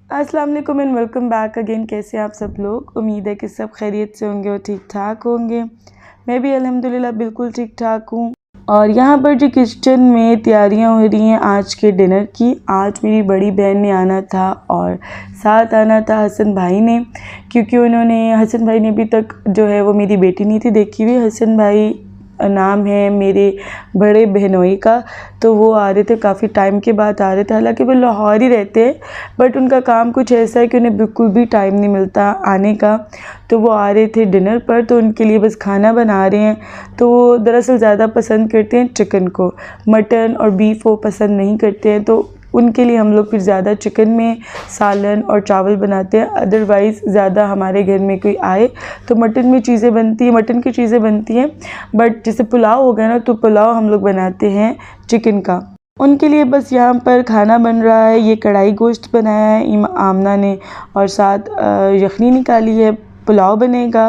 अस्सलाम वालेकुम and welcome back again. कैसे हैं आप सब लोग? उम्मीद है कि सब खैरियत से होंगे और ठीक ठाक होंगे। मैं भी अल्हम्दुलिल्लाह बिल्कुल ठीक ठाक हूँ। और यहाँ पर जो किचन में तैयारियाँ हो रही हैं आज के डिनर की। आज मेरी बड़ी बहन ने आना था और साथ आना था हसन भाई ने, क्योंकि हसन भाई ने अभी तक जो है वो मेरी बेटी नहीं थी देखी हुई। हसन भाई नाम है मेरे बड़े बहनोई का, तो वो आ रहे थे, काफ़ी टाइम के बाद आ रहे थे। हालांकि वो लाहौर ही रहते हैं, बट उनका काम कुछ ऐसा है कि उन्हें बिल्कुल भी टाइम नहीं मिलता आने का। तो वो आ रहे थे डिनर पर, तो उनके लिए बस खाना बना रहे हैं। तो वो दरअसल ज़्यादा पसंद करते हैं चिकन को, मटन और बीफ वो पसंद नहीं करते हैं। तो उनके लिए हम लोग फिर ज़्यादा चिकन में सालन और चावल बनाते हैं। अदरवाइज़ ज़्यादा हमारे घर में कोई आए तो मटन की चीज़ें बनती हैं। बट जैसे पुलाव हो गया ना, तो पुलाव हम लोग बनाते हैं चिकन का। उनके लिए बस यहाँ पर खाना बन रहा है। ये कढ़ाई गोश्त बनाया है आमना ने, और साथ यखनी निकाली है। पुलाव बनेगा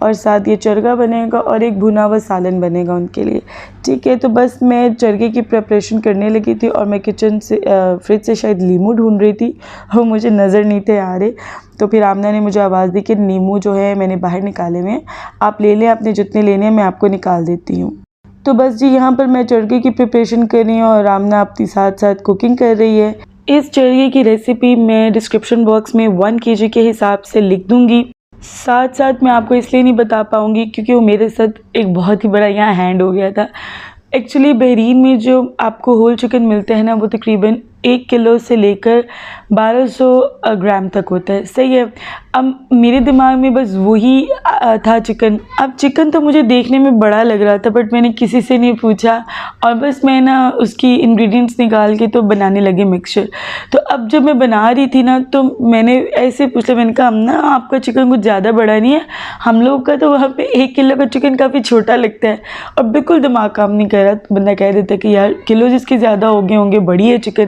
और साथ ये चरगा बनेगा और एक भुना हुआ सालन बनेगा उनके लिए। ठीक है, तो बस मैं चरगे की प्रिपरेशन करने लगी थी और मैं किचन से फ्रिज से शायद नींबू ढूंढ रही थी और मुझे नज़र नहीं थे आ रहे। तो फिर आमना ने मुझे आवाज़ दी कि नींबू जो है मैंने बाहर निकाले हुए हैं, आप ले लें, आपने जितने लेने हैं मैं आपको निकाल देती हूँ। तो बस जी यहाँ पर मैं चरगे की प्रिपरेशन कर रही हूँ और आमना अपनी साथ साथ कुकिंग कर रही है। इस चरगे की रेसिपी मैं डिस्क्रिप्शन बॉक्स में 1 kg के हिसाब से लिख दूँगी। साथ साथ मैं आपको इसलिए नहीं बता पाऊँगी क्योंकि वो मेरे साथ एक बहुत ही बड़ा यहाँ हैंड हो गया था। एक्चुअली बहरीन में जो आपको होल चिकन मिलते हैं ना, वो तकरीबन 1 किलो से लेकर 1200 ग्राम तक होता है। सही है। अब मेरे दिमाग में बस वही था चिकन। अब चिकन तो मुझे देखने में बड़ा लग रहा था, बट मैंने किसी से नहीं पूछा और बस मैं ना उसकी इंग्रेडिएंट्स निकाल के तो बनाने लगी मिक्सचर। तो अब जब मैं बना रही थी ना, तो मैंने ऐसे पूछा, मैंने कहा ना आपका चिकन कुछ ज़्यादा बड़ा नहीं है, हम लोग का तो वहाँ पे 1 किलो का चिकन काफ़ी छोटा लगता है। और बिल्कुल दिमाग काम नहीं कर रहा, बंदा कह देता कि यार किलो जिसके ज़्यादा हो गए होंगे, बड़ी है चिकन।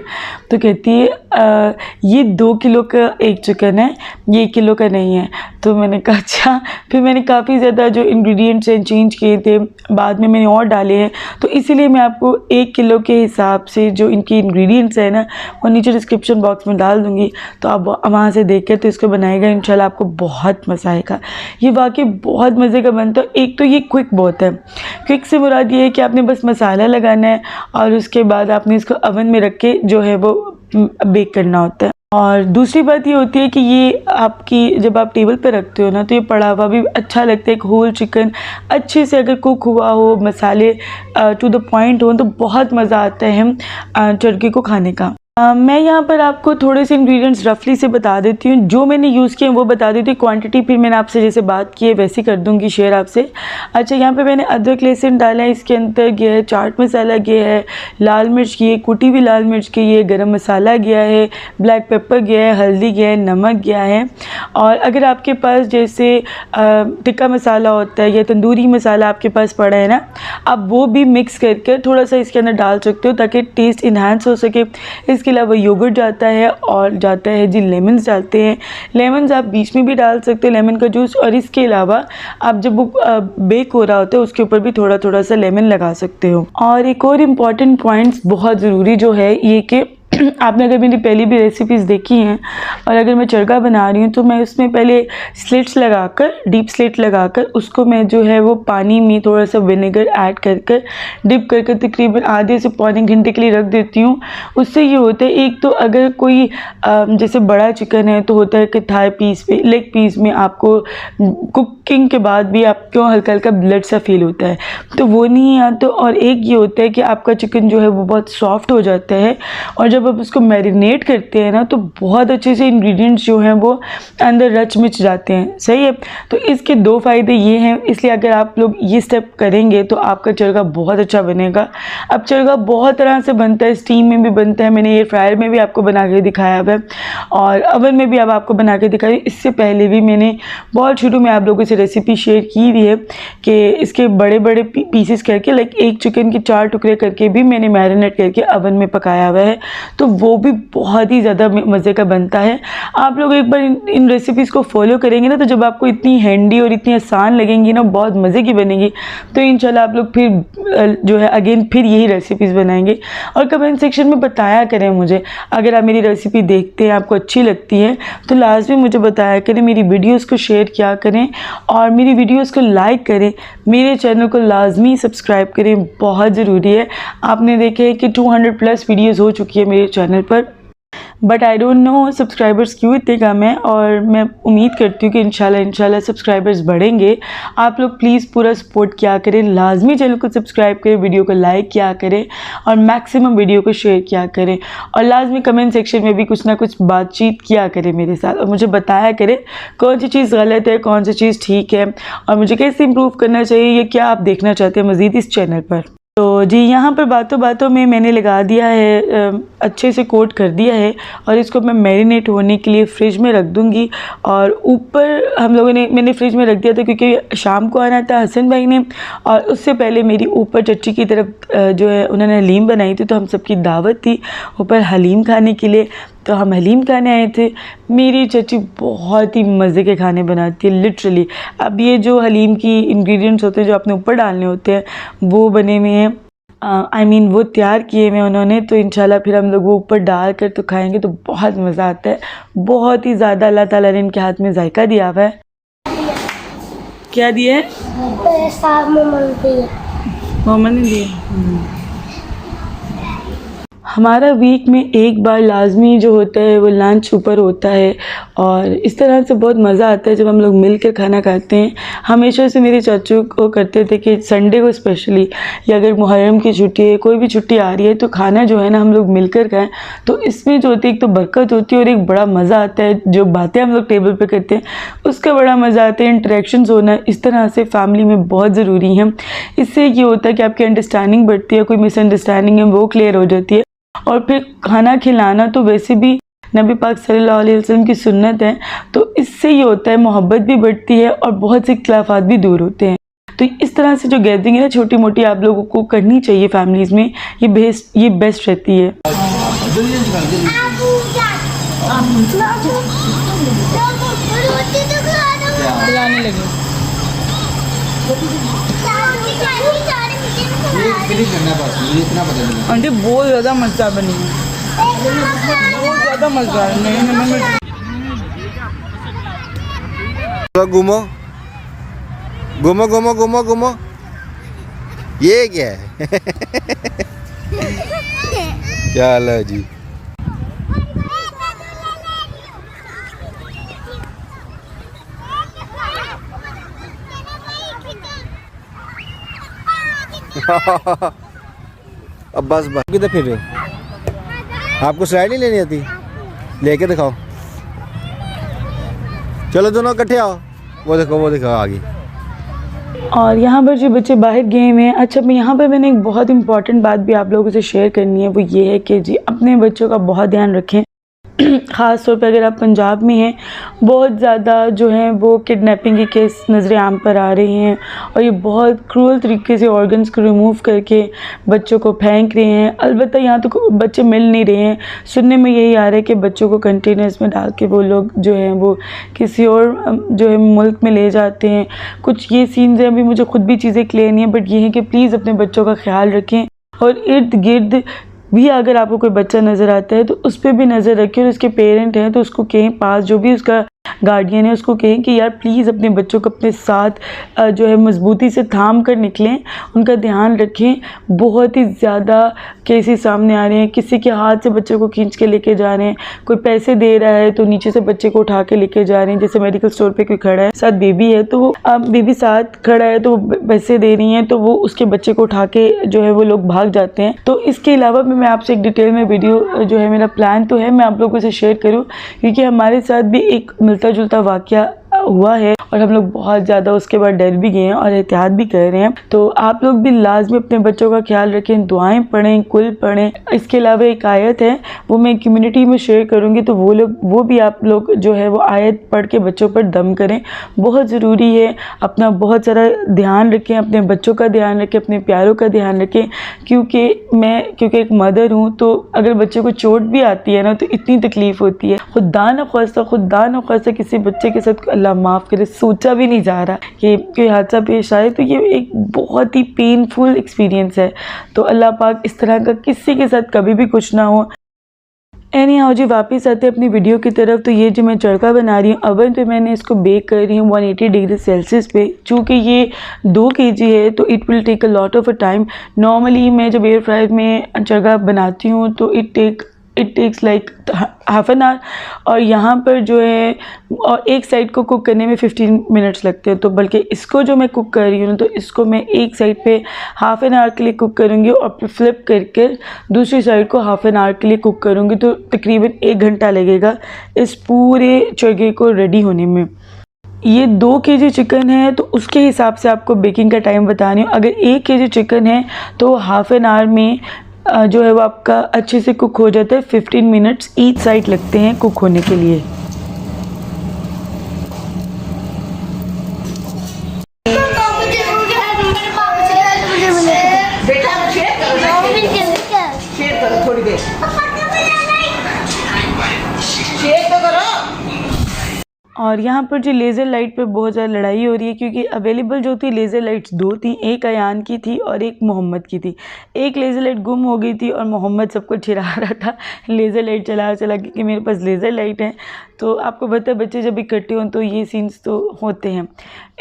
तो कहती है ये 2 किलो का एक चिकन है, ये 1 किलो का नहीं है। तो मैंने कहा अच्छा। फिर मैंने काफ़ी ज़्यादा जो इंग्रेडिएंट्स हैं चेंज किए थे, बाद में मैंने और डाले हैं। तो इसीलिए मैं आपको 1 किलो के हिसाब से जो इनकी इंग्रेडिएंट्स हैं ना, वो नीचे डिस्क्रिप्शन बॉक्स में डाल दूँगी, तो आप वहाँ से देख कर तो इसको बनाएगा, इंशाल्लाह आपको बहुत मज़ा आएगा। ये वाकई बहुत मज़े का बनता है। एक तो ये क्विक बहुत है। क्विक से मुराद ये है कि आपने बस मसाला लगाना है और उसके बाद आपने इसको ओवन में रख के जो है वो बेक करना होता है। और दूसरी बात ये होती है कि ये आपकी जब आप टेबल पे रखते हो ना, तो ये पड़ा हुआ भी अच्छा लगता है। एक होल चिकन अच्छे से अगर कुक हुआ हो, मसाले टू द पॉइंट हो, तो बहुत मज़ा आता है चरगे को खाने का। मैं यहाँ पर आपको थोड़े से इंग्रेडिएंट्स रफली से बता देती हूँ, जो मैंने यूज़ किए हैं वो बता देती हूँ। क्वांटिटी फिर मैंने आपसे जैसे बात की है वैसे कर दूँगी शेयर आपसे। अच्छा, यहाँ पे मैंने अदरक लहसुन डाला है, इसके अंदर गया है चाट मसाला, गया है लाल मिर्च की है, कुटी हुई लाल मिर्च की है, गरम मसाला गया है, ब्लैक पेपर गया है, हल्दी गया है, नमक गया है। और अगर आपके पास जैसे टिक्का मसाला होता है या तंदूरी मसाला आपके पास पड़ा है ना, आप वो भी मिक्स करके थोड़ा सा इसके अंदर डाल सकते हो ताकि टेस्ट इन्हांस हो सके। इसके अलावा योगर्ट जाता है और जाता है जी लेमन्स डालते हैं। लेमन्स आप बीच में भी डाल सकते हो, लेमन का जूस। और इसके अलावा आप जब वो बेक हो रहा होता है उसके ऊपर भी थोड़ा थोड़ा सा लेमन लगा सकते हो। और एक और इम्पॉर्टेंट पॉइंट्स बहुत ज़रूरी जो है ये कि आपने अगर मेरी पहली भी रेसिपीज़ देखी हैं और अगर मैं चरगा बना रही हूँ तो मैं उसमें पहले स्लिट्स लगाकर, डीप स्लिट लगाकर उसको मैं जो है वो पानी में थोड़ा सा विनेगर ऐड कर कर डिप कर कर तकरीबन आधे से पौने घंटे के लिए रख देती हूँ। उससे ये होता है, एक तो अगर कोई जैसे बड़ा चिकन है तो होता है कि थाई पीस पे, लेग पीस में आपको कुकिंग के बाद भी आपको हल्का हल्का ब्लड सा फील होता है, तो वो नहीं है। तो और एक ये होता है कि आपका चिकन जो है वो बहुत सॉफ्ट हो जाता है और जब आप उसको मैरिनेट करते हैं ना, तो बहुत अच्छे से इंग्रेडिएंट्स जो हैं वो अंदर रच मिच जाते हैं। सही है। तो इसके 2 फ़ायदे ये हैं, इसलिए अगर आप लोग ये स्टेप करेंगे तो आपका चरगा बहुत अच्छा बनेगा। अब चरगा बहुत तरह से बनता है, स्टीम में भी बनता है, मैंने एयर फ्रायर में भी आपको बना के दिखाया है और ओवन में भी अब आपको बना के दिखाई। इससे पहले भी मैंने बहुत शुरू में आप लोगों से रेसिपी शेयर की हुई है कि इसके बड़े बड़े पीसेस करके, लाइक एक चिकन के 4 टुकड़े करके भी मैंने मैरिनेट करके ओवन में पकाया हुआ है। तो वो भी बहुत ही ज़्यादा मज़े का बनता है। आप लोग एक बार इन रेसिपीज़ को फॉलो करेंगे ना, तो जब आपको इतनी हैंडी और इतनी आसान लगेंगी ना, बहुत मज़े की बनेगी, तो इंशाल्लाह आप लोग फिर जो है अगेन फिर यही रेसिपीज़ बनाएंगे। और कमेंट सेक्शन में बताया करें मुझे, अगर आप मेरी रेसिपी देखते हैं, आपको अच्छी लगती है, तो लाजमी मुझे बताया करें, मेरी वीडियोस को शेयर किया करें और मेरी वीडियोस को लाइक करें, मेरे चैनल को लाजमी सब्सक्राइब करें, बहुत ज़रूरी है। आपने देखे कि 200+ वीडियोस हो चुकी है मेरे चैनल पर, but I don't know subscribers क्यों इतने कम हैं, और मैं उम्मीद करती हूँ कि इंशाल्लाह सब्सक्राइबर्स बढ़ेंगे। आप लोग प्लीज़ पूरा सपोर्ट किया करें, लाजमी चैनल को सब्सक्राइब करें, वीडियो को लाइक किया करें और मैक्सिमम वीडियो को शेयर किया करें, और लाजमी कमेंट सेक्शन में भी कुछ ना कुछ बातचीत किया करें मेरे साथ, और मुझे बताया करें कौन सी चीज़ गलत है, कौन सी चीज़ ठीक है, और मुझे कैसे इम्प्रूव करना चाहिए, या क्या आप देखना चाहते हैं मज़ीद इस चैनल पर। तो जी, यहाँ पर बातों बातों में मैंने लगा दिया है, अच्छे से कोट कर दिया है, और इसको मैं मैरिनेट होने के लिए फ़्रिज में रख दूँगी। और ऊपर मैंने फ्रिज में रख दिया था क्योंकि शाम को आना था हसन भाई ने, और उससे पहले मेरी ऊपर चच्ची की तरफ जो है उन्होंने हलीम बनाई थी, तो हम सबकी दावत थी ऊपर हलीम खाने के लिए, तो हम हलीम खाने आए थे। मेरी चची बहुत ही मज़े के खाने बनाती है लिटरली। अब ये जो हलीम की इंग्रेडिएंट्स होते हैं जो आपने ऊपर डालने होते हैं, वो बने हुए हैं, वो तैयार किए हुए उन्होंने, तो इंशाल्लाह फिर हम लोग वो ऊपर डाल कर तो खाएंगे, तो बहुत मज़ा आता है, बहुत ही ज़्यादा। अल्लाह ताला ने इनके हाथ में जायका दिया हुआ है। क्या दिया है? मोहम्मद ने दिया। हमारा वीक में एक बार लाजमी जो होता है वो लंच ऊपर होता है, और इस तरह से बहुत मज़ा आता है जब हम लोग मिलकर खाना खाते हैं। हमेशा से मेरे चाचू को करते थे कि संडे को स्पेशली, या अगर मुहर्रम की छुट्टी है, कोई भी छुट्टी आ रही है, तो खाना जो है ना हम लोग मिलकर खाएं। तो इसमें जो होती है एक तो बरकत होती है, और एक बड़ा मज़ा आता है, जो बातें हम लोग टेबल पर करते हैं उसका बड़ा मज़ा आता है। इंटरेक्शंस होना इस तरह से फैमिली में बहुत ज़रूरी है। इससे ये होता है कि आपकी अंडरस्टैंडिंग बढ़ती है, कोई मिसअंडरस्टैंडिंग है वो क्लियर हो जाती है। और फिर खाना खिलाना तो वैसे भी नबी पाक सल्लल्लाहु अलैहि वसल्लम की सुन्नत है, तो इससे ये होता है मोहब्बत भी बढ़ती है और बहुत से इख्तिलाफात भी दूर होते हैं। तो इस तरह से जो गैदरिंग है ना छोटी मोटी आप लोगों को करनी चाहिए फैमिलीज़ में, ये बेस्ट रहती है। आंटी बहुत ज़्यादा मज़ा बनी है, बहुत ज़्यादा मज़ा है। घूमो घूमो घूमो घूमो घूमो, ये क्या है? चलो जी। अब बस किधर फिर रहे हो? आपको स्लाइड नहीं लेनी आती? लेके दिखाओ। चलो दोनों इकट्ठे आओ। वो देखो आ गई। और यहाँ पर जो बच्चे बाहर गए हुए हैं, अच्छा मैं यहाँ पर मैंने एक बहुत इंपॉर्टेंट बात भी आप लोगों से शेयर करनी है, वो ये है कि जी अपने बच्चों का बहुत ध्यान रखें। ख़ास तौर पे अगर आप पंजाब में हैं, बहुत ज़्यादा जो है वो किडनैपिंग के केस नज़र आम पर आ रहे हैं, और ये बहुत क्रूअल तरीके से ऑर्गन्स को रिमूव करके बच्चों को फेंक रहे हैं। अलबत्ता यहाँ तो बच्चे मिल नहीं रहे हैं, सुनने में यही आ रहा है कि बच्चों को कंटेनर्स में डाल के वो लोग जो हैं वो किसी और जो है मुल्क में ले जाते हैं। कुछ ये सीन्स हैं, अभी मुझे ख़ुद भी चीज़ें क्लियर नहीं है, बट ये है कि प्लीज़ अपने बच्चों का ख्याल रखें, और इर्द गिर्द भी अगर आपको कोई बच्चा नज़र आता है तो उस पर भी नज़र रखें, और उसके पेरेंट हैं तो उसको कहें, पास जो भी उसका गार्डियन है उसको कहें कि यार प्लीज़ अपने बच्चों को अपने साथ जो है मजबूती से थाम कर निकलें, उनका ध्यान रखें। बहुत ही ज़्यादा केसेस सामने आ रहे हैं, किसी के हाथ से बच्चे को खींच के लेके जा रहे हैं, कोई पैसे दे रहा है तो नीचे से बच्चे को उठा के लेके जा रहे हैं। जैसे मेडिकल स्टोर पे कोई खड़ा है, साथ बेबी है, तो अब बेबी साथ खड़ा है तो पैसे दे रही हैं, तो वो उसके बच्चे को उठा के जो है वो लोग भाग जाते हैं। तो इसके अलावा भी मैं आपसे एक डिटेल में वीडियो जो है मेरा प्लान तो है मैं आप लोगों से शेयर करूँ, क्योंकि हमारे साथ भी एक मिलता जुलता वाक़या हुआ है और हम लोग बहुत ज़्यादा उसके बाद डर भी गए हैं और एहतियात भी कर रहे हैं। तो आप लोग भी लाजमी अपने बच्चों का ख्याल रखें, दुआएं पढ़ें, कुल पढ़ें। इसके अलावा एक आयत है वो मैं कम्युनिटी में शेयर करूँगी, तो वो भी आप लोग जो है वो आयत पढ़ के बच्चों पर दम करें, बहुत ज़रूरी है। अपना बहुत सारा ध्यान रखें, अपने बच्चों का ध्यान रखें, अपने प्यारों का ध्यान रखें, क्योंकि एक मदर हूँ तो अगर बच्चे को चोट भी आती है ना तो इतनी तकलीफ़ होती है। खुदा न ख्वास्ता किसी बच्चे के साथ, अल्लाह माफ़ करे, सोचा भी नहीं जा रहा कि कोई हादसा पेश आए, तो ये एक बहुत ही पेनफुल एक्सपीरियंस है। तो अल्लाह पाक इस तरह का किसी के साथ कभी भी कुछ ना हो। एनी हाउ जी, वापस आते हैं अपनी वीडियो की तरफ। तो ये जो मैं चरखा बना रही हूँ, ओवन पे मैंने इसको बेक कर रही हूँ 180 डिग्री सेल्सियस पे। चूँकि ये 2 kg है तो it will take a lot of a time. Normally मैं जब एयर फ्रायर में चरखा बनाती हूँ तो it takes like half an hour, और यहाँ पर जो है और एक साइड को कुक करने में 15 मिनट्स लगते हैं। तो बल्कि इसको जो मैं कुक कर रही हूँ तो इसको मैं एक साइड पे हाफ एन आवर के लिए कुक करूँगी और फिर फ्लिप करके दूसरी साइड को हाफ एन आवर के लिए कुक करूँगी। तो तकरीबन 1 घंटा लगेगा इस पूरे चरखे को रेडी होने में। ये 2 kg चिकन है तो उसके हिसाब से आपको बेकिंग का टाइम बता रही हूँ। अगर 1 kg चिकन है तो हाफ एन आवर में जो है वो आपका अच्छे से कुक हो जाता है। 15 मिनट्स ईच साइड लगते हैं कुक होने के लिए। थोड़ी देर शेयर तो करो। और यहाँ पर जो लेज़र लाइट पे बहुत ज़्यादा लड़ाई हो रही है, क्योंकि अवेलेबल जो थी लेज़र लाइट्स 2 थी, एक अयान की थी और एक मोहम्मद की थी। एक लेज़र लाइट गुम हो गई थी और मोहम्मद सबको चिढ़ा रहा था लेज़र लाइट चला कि मेरे पास लेज़र लाइट है। तो आपको पता है बच्चे जब इकट्ठे हों तो ये सीन्स तो होते हैं।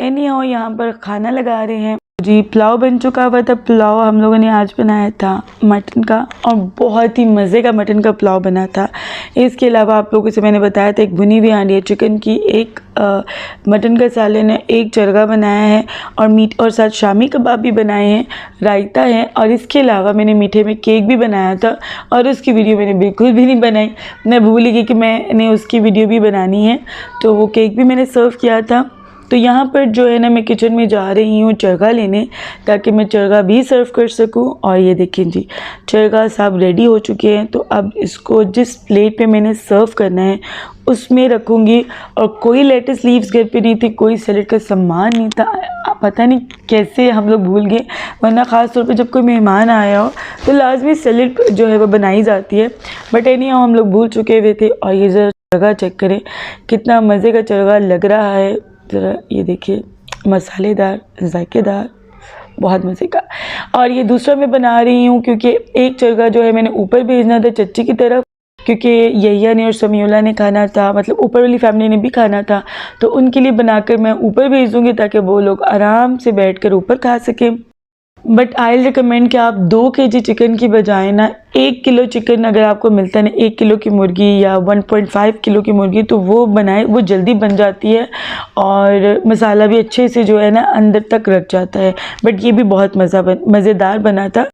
एनी हाउ यहाँ पर खाना लगा रहे हैं जी। पुलाव बन चुका हुआ था। पुलाव हम लोगों ने आज बनाया था मटन का, और बहुत ही मज़े का मटन का पुलाव बना था। इसके अलावा आप लोगों से मैंने बताया था एक भुनी हुई हांडी चिकन की, एक मटन का सालन है, एक चरगा बनाया है और मीट और साथ शामी कबाब भी बनाए हैं, रायता है। और इसके अलावा मैंने मीठे में केक भी बनाया था और उसकी वीडियो मैंने बिल्कुल भी नहीं बनाई। मैं भूल गई कि मैंने उसकी वीडियो भी बनानी है, तो वो केक भी मैंने सर्व किया था। तो यहाँ पर जो है ना मैं किचन में जा रही हूँ चरगा लेने, ताकि मैं चरगा भी सर्व कर सकूँ। और ये देखें जी, चरगा सब रेडी हो चुके हैं। तो अब इसको जिस प्लेट पे मैंने सर्व करना है उसमें रखूँगी। और कोई लेटस लीव्स घर पे नहीं थी, कोई सैलेड का सामान नहीं था। पता नहीं कैसे हम लोग भूल गए, वरना ख़ास तौर पे जब कोई मेहमान आया हो तो लाजमी सैलेड जो है वो बनाई जाती है। बट एनी हाउ हम लोग भूल चुके हुए थे। और ये ज़रा चरगा चेक करें, कितना मज़े का चरगा लग रहा है। ज़रा ये देखिए, मसालेदार, जायकेदार, बहुत मज़े का। और ये दूसरा मैं बना रही हूँ क्योंकि एक चरगा जो है मैंने ऊपर भेजना था चच्ची की तरफ, क्योंकि यहिया ने और समीउल्लाह ने खाना था, मतलब ऊपर वाली फैमिली ने भी खाना था। तो उनके लिए बनाकर मैं ऊपर भेज दूँगी ताकि वो लोग आराम से बैठकर ऊपर खा सकें। बट आई रिकमेंड कि आप 2 kg चिकन की बजाय ना 1 किलो चिकन अगर आपको मिलता है ना, 1 किलो की मुर्गी या 1.5 किलो की मुर्गी, तो वो बनाए, वो जल्दी बन जाती है और मसाला भी अच्छे से जो है ना अंदर तक रख जाता है। बट ये भी बहुत मज़ेदार बना था।